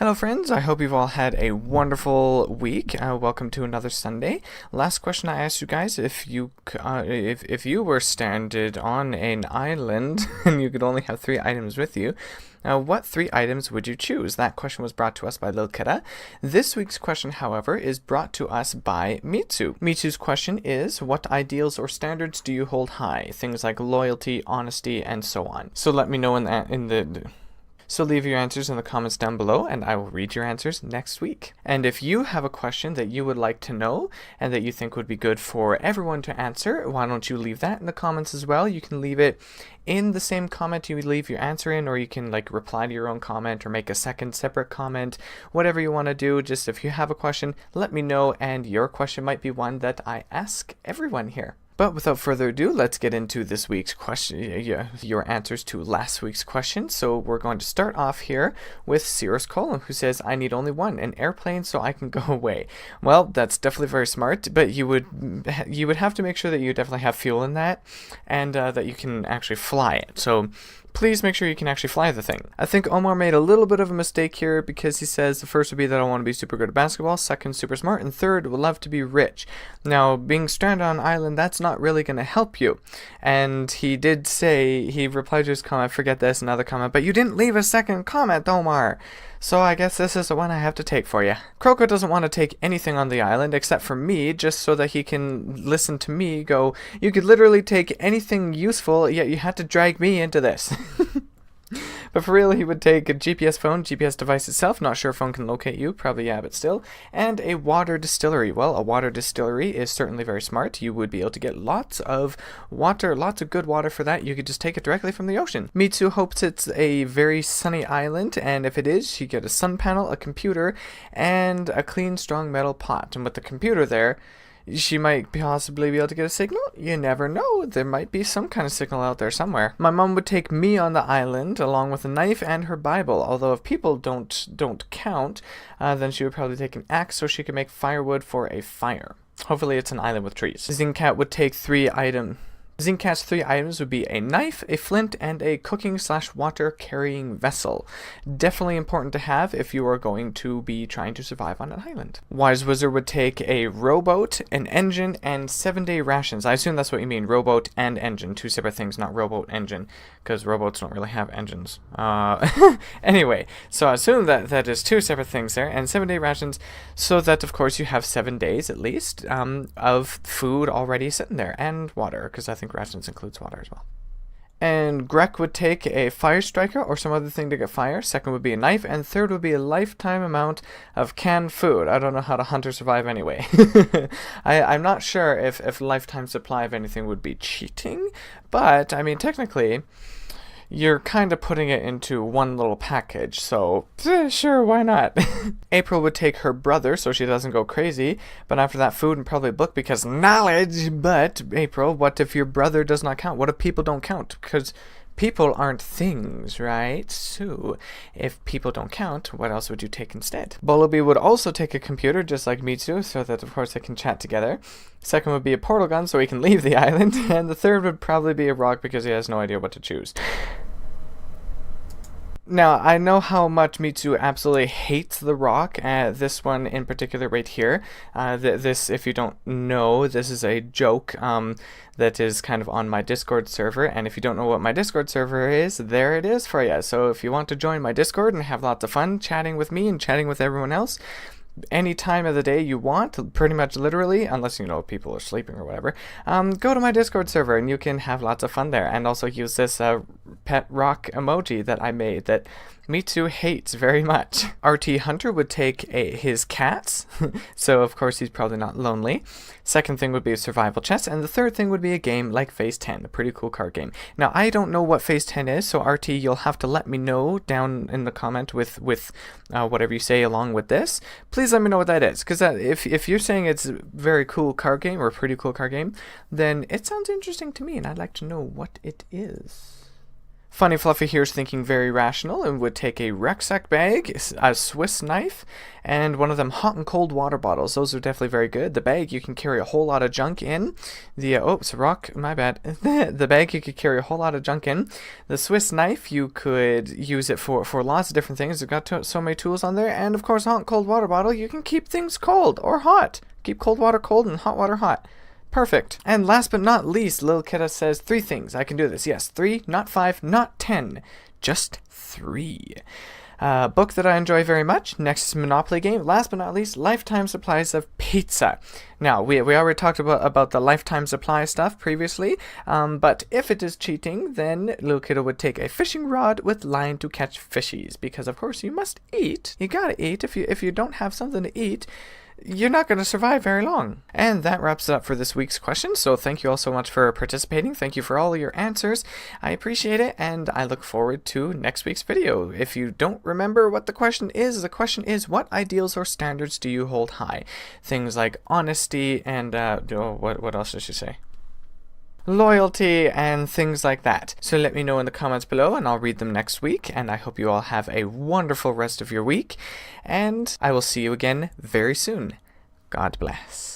Hello friends, I hope you've all had a wonderful week. Welcome to another Sunday. Last question I asked you guys, if you were stranded on an island and you could only have 3 items with you, what 3 items would you choose? That question was brought to us by Lil Kitta. This week's question, however, is brought to us by Mitsu. Mitsu's question is, what ideals or standards do you hold high? Things like loyalty, honesty, and so on. So let me know So leave your answers in the comments down below, and I will read your answers next week. And if you have a question that you would like to know and that you think would be good for everyone to answer, why don't you leave that in the comments as well? You can leave it in the same comment you leave your answer in, or you can reply to your own comment or make a second separate comment, whatever you want to do. Just if you have a question, let me know, and your question might be one that I ask everyone here. But without further ado, let's get into this week's question, your answers to last week's question. So we're going to start off here with Cirrus Colum, who says, I need only one, an airplane so I can go away. Well, that's definitely very smart, but you would have to make sure that you definitely have fuel in that, and that you can actually fly it. So please make sure you can actually fly the thing. I think Omar made a little bit of a mistake here, because he says the first would be that I want to be super good at basketball, second super smart, and third would love to be rich. Now, being stranded on an island, that's not really going to help you. And he did say, he replied to his comment, forget this, another comment, but you didn't leave a second comment, Omar. So I guess this is the one I have to take for you. Kroko doesn't want to take anything on the island except for me, just so that he can listen to me go, you could literally take anything useful, yet you had to drag me into this. But for real, he would take a GPS phone, GPS device itself, not sure if phone can locate you, probably yeah, but still, and a water distillery. Well, a water distillery is certainly very smart. You would be able to get lots of water, lots of good water for that. You could just take it directly from the ocean. Mitsu hopes it's a very sunny island, and if it is, you get a sun panel, a computer, and a clean, strong metal pot. And with the computer there, she might possibly be able to get a signal. You never know. There might be some kind of signal out there somewhere. My mom would take me on the island along with a knife and her Bible. Although if people don't count, then she would probably take an axe so she could make firewood for a fire. Hopefully it's an island with trees. Zincat would take 3 items. Zincat's 3 items would be a knife, a flint, and a cooking/water carrying vessel. Definitely important to have if you are going to be trying to survive on an island. Wise Wizard would take a rowboat, an engine, and 7-day rations. I assume that's what you mean, rowboat and engine. 2 separate things, not rowboat engine, because rowboats don't really have engines. Anyway, so I assume that is 2 separate things there, and 7-day rations, so that of course you have 7 days at least of food already sitting there, and water, because I think rations includes water as well. And Grek would take a fire striker or some other thing to get fire. Second would be a knife, and third would be a lifetime amount of canned food. I don't know how to hunt or survive anyway. I'm not sure if lifetime supply of anything would be cheating, but I mean technically you're kind of putting it into one little package, so sure, why not? April would take her brother so she doesn't go crazy, but after that, food and probably a book, because knowledge. But April, what if your brother does not count? What if people don't count? Because people aren't things, right? So if people don't count, what else would you take instead? Bolobi would also take a computer, just like Mitsu, so that of course they can chat together. Second would be a portal gun so he can leave the island, and the third would probably be a rock because he has no idea what to choose. Now, I know how much Mitsu absolutely hates the rock, this one in particular right here. This, if you don't know, this is a joke that is kind of on my Discord server, and if you don't know what my Discord server is, there it is for you. So if you want to join my Discord and have lots of fun chatting with me and chatting with everyone else, any time of the day you want, pretty much literally, unless you know people are sleeping or whatever, go to my Discord server and you can have lots of fun there, and also use this pet rock emoji that I made that Mitsu hates very much. RT Hunter would take his cats, so of course he's probably not lonely. Second thing would be a survival chest, and the third thing would be a game like Phase 10, a pretty cool card game. Now, I don't know what Phase 10 is, so RT, you'll have to let me know down in the comment with whatever you say along with this. Please let me know what that is, because if you're saying it's a very cool card game, or a pretty cool card game, then it sounds interesting to me, and I'd like to know what it is. Funny Fluffy here is thinking very rational and would take a rucksack bag, a Swiss knife, and one of them hot and cold water bottles. Those are definitely very good. The bag you can carry a whole lot of junk in. It's a rock, my bad. The bag you could carry a whole lot of junk in. The Swiss knife, you could use it for lots of different things. It's got so many tools on there. And of course, hot and cold water bottle, you can keep things cold or hot. Keep cold water cold and hot water hot. Perfect. And last but not least, Lil Kitta says 3 things. I can do this. Yes, 3, not 5, not 10. Just 3. Book that I enjoy very much. Next is Monopoly game. Last but not least, lifetime supplies of pizza. Now, we already talked about the lifetime supply stuff previously, but if it is cheating, then Lil Kitta would take a fishing rod with line to catch fishies, because of course you must eat. You gotta eat. If you don't have something to eat, you're not going to survive very long. And that wraps it up for this week's question. So thank you all so much for participating. Thank you for all of your answers. I appreciate it, and I look forward to next week's video. If you don't remember what the question is what ideals or standards do you hold high? Things like honesty and what else did she say? Loyalty and things like that. So let me know in the comments below and I'll read them next week, and I hope you all have a wonderful rest of your week, and I will see you again very soon. God bless.